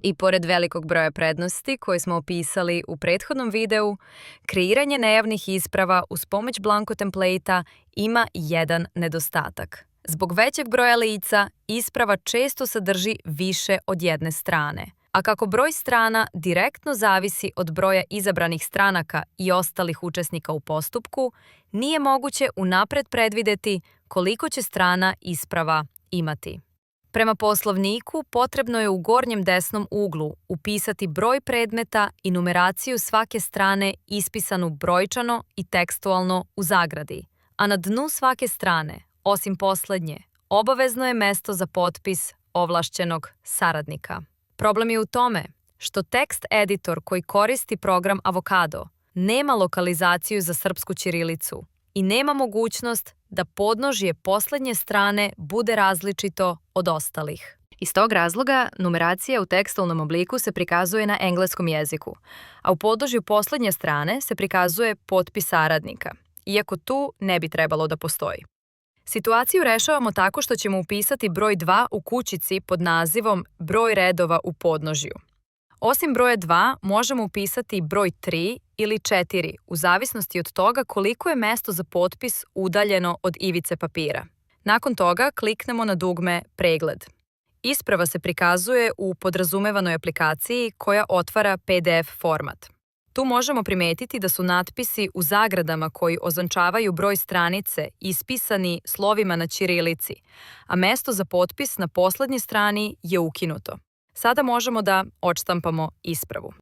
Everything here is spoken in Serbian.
I pored velikog broja prednosti koje smo opisali u prethodnom videu, kreiranje nejavnih isprava uz pomoć blanko templejta ima jedan nedostatak. Zbog većeg broja lica, isprava često sadrži više od jedne strane. A kako broj strana direktno zavisi od broja izabranih stranaka i ostalih učesnika u postupku, nije moguće unapred predvideti koliko će strana isprava imati. Prema poslovniku potrebno je u gornjem desnom uglu upisati broj predmeta i numeraciju svake strane ispisanu brojčano i tekstualno u zagradi, a na dnu svake strane, osim poslednje, obavezno je mesto za potpis ovlašćenog saradnika. Problem je u tome što tekst editor koji koristi program Avokado nema lokalizaciju za srpsku ćirilicu i nema mogućnost da podnožje poslednje strane bude različito od ostalih. Iz tog razloga, numeracija u tekstualnom obliku se prikazuje na engleskom jeziku, a u podnožju poslednje strane se prikazuje potpis saradnika, iako tu ne bi trebalo da postoji. Situaciju rešavamo tako što ćemo upisati broj 2 u kućici pod nazivom broj redova u podnožju. Osim broja 2, možemo upisati broj 3 ili 4, u zavisnosti od toga koliko je mesto za potpis udaljeno od ivice papira. Nakon toga kliknemo na dugme Pregled. Isprava se prikazuje u podrazumevanoj aplikaciji koja otvara PDF format. Tu možemo primetiti da su natpisi u zagradama koji označavaju broj stranice ispisani slovima na ćirilici, a mesto za potpis na poslednjoj strani je ukinuto. Sada možemo da odštampamo ispravu.